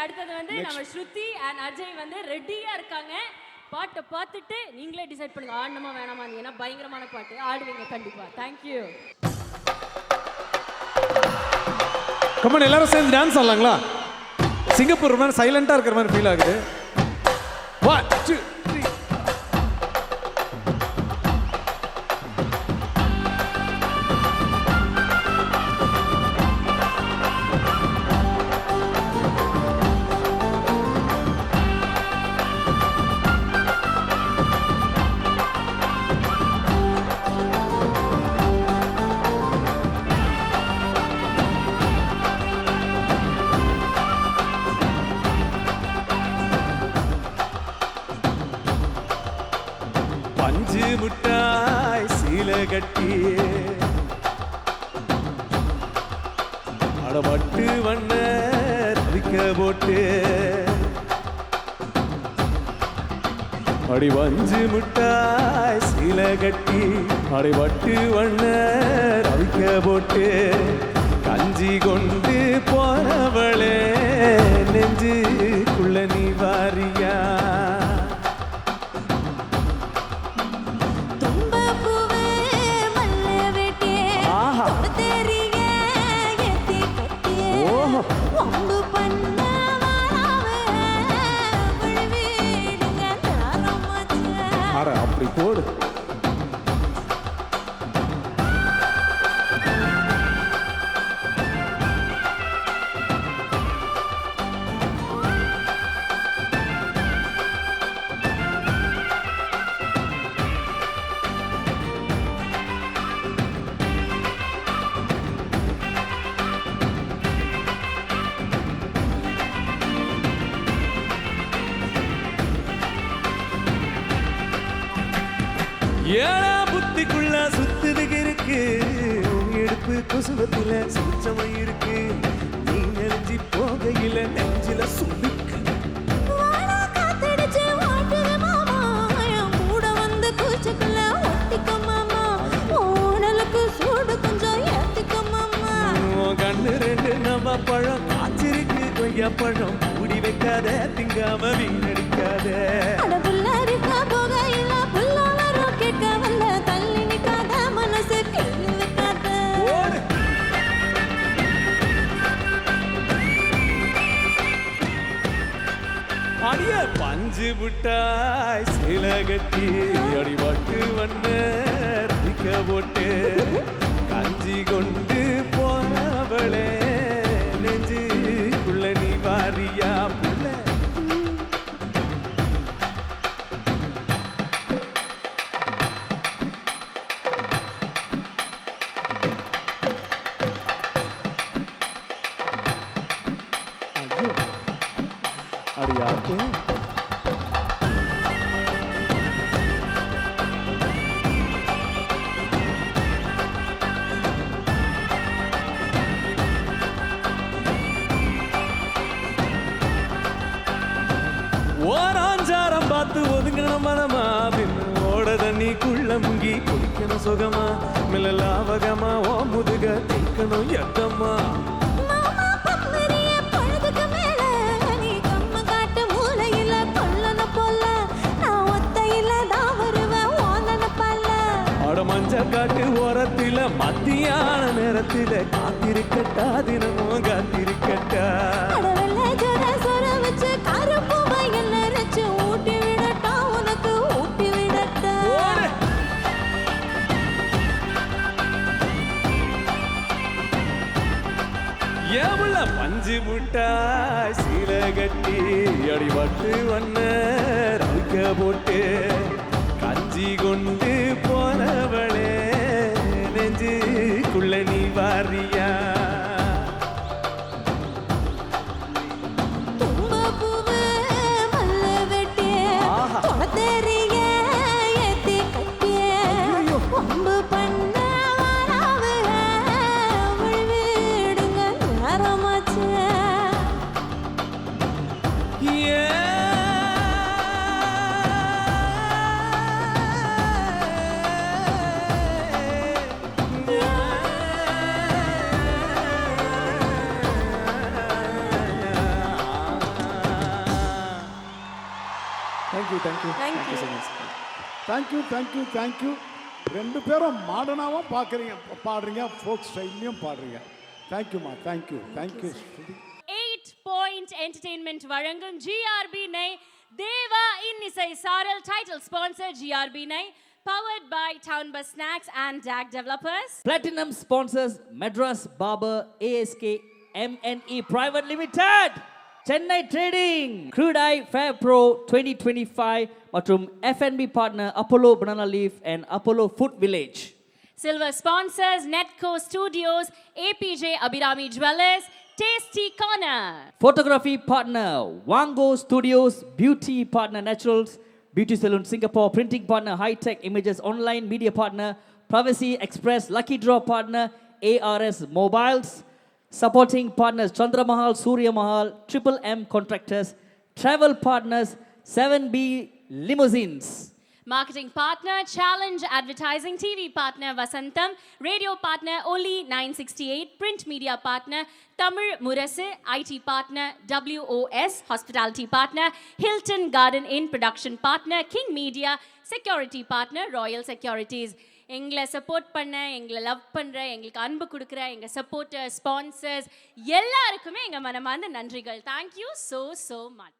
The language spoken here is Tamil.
அடுத்தது வந்து நம்ம ஸ்ருதி அண்ட் அஜய் வந்து ரெடியா இருக்காங்க. பாட்டை பார்த்துட்டு நீங்களே டிசைட் பண்ணுங்க ஆடணுமா வேணாமா. ஏன்னா பயங்கரமான பாட்டு ஆடுவீங்க கண்டிப்பா. தேங்க்யூ. கம்மன் எல்லாரும் சேர்ந்து டான்ஸ் ஆடலாங்களா? சிங்கப்பூர் மாதிரி சைலண்டா இருக்கிற மாதிரி ஃபீல் ஆகுது. 1 2 3 பஞ்சு முட்டாய் சீல கட்டி அடபட்டு வண்ண தவிக்க போட்டு அடி பஞ்சு முட்டாய் சீல கட்டி அடிபட்டு வண்ண தவிக்க போட்டு கஞ்சி கொண்டு போனவளே நெஞ்சுக்குள்ள நீ வாரியா? அப்படி போடு. ஏழா புத்திக்குள்ள சுத்துது இருக்கு, எடுப்பு குசுவத்தில சூச்சமா இருக்கு, நீ நெஞ்சு போகையில நெஞ்சில சுமிக்கு கண்ணு ரெண்டு நம்ம பழம் காய்ச்சிருக்கு கொய்யா பழம் மூடி வைக்காத திங்காம வீணடிக்காத. அடிய பஞ்சு புட்டாய் சீல கட்டி அடிபட்டு வண்ண ரவிக்க போட்டு கஞ்சி கொண்டு போனவளே நெஞ்சுக்குள்ள நீ வாரியா புள்ள? அடியாக்கு ஓராஞ்சாரம் பார்த்து ஒதுங்கணும் மனமா, பின் ஓட தண்ணிக்குள்ள முங்கி குளிக்கணும் சுகமா, மில்லலாவகமா ஓ முதுக திக்கணும் எத்தம்மா. மஞ்ச காட்டு ஓரத்தில மத்தியான நேரத்தில காத்திருக்கட்டா தினமும் காத்திருக்கட்டா. ஏவுள்ள பஞ்சு முட்டாய் சீல கட்டி அடிபட்டு வண்ண ரவிக்க போட்டு கஞ்சி கொண்டு போனவளே நெஞ்சுக்குள்ள நீ வாரியா? Thank you thank you Thank thank you you. So much thank you ரெண்டு பேரும் மாடர்னாகவும் பாடுறீங்க ஃபோக் ஸ்டைல்லையும் பாடுறீங்க. தேங்க்யூம்மா தேங்க்யூ ஸ்ருதி. 8 Entertainment வழங்கும் GRB நை தேவா இன்னிசை சாரல் டைட்டில் ஸ்பான்சர் GRB நை powered by Town Bus Snacks and DAG Developers. Platinum sponsors Madras Barber ASK MNE Private Limited, Chennai Trading, Crude Eye Fair Pro 2025 மற்றும் FNB partner Apollo Banana Leaf and Apollo Food Village. Silver sponsors Netco Studios, APJ Abhirami Jewelers, Tasty Corner. Photography partner Wango Studios, Beauty partner Naturals, Beauty Salon Singapore, Printing partner High Tech Images Online, Media partner Privacy Express, Lucky Draw partner ARS Mobiles, supporting partners Chandra Mahal, Surya Mahal, Triple M Contractors, travel partners 7B Limousines. Marketing partner Challenge Advertising, TV partner Vasantham, radio partner Oli 968, print media partner Tamil Murasu, IT partner WOS, hospitality partner Hilton Garden Inn, production partner King Media, security partner Royal Securities. எங்களை சப்போர்ட் பண்ண, எங்களை லவ் பண்ணுற, எங்களுக்கு அன்பு கொடுக்குற எங்கள் சப்போர்ட்டர், ஸ்பான்சர்ஸ் எல்லாருக்குமே எங்கள் மனமார்ந்த நன்றிகள். Thank you so much.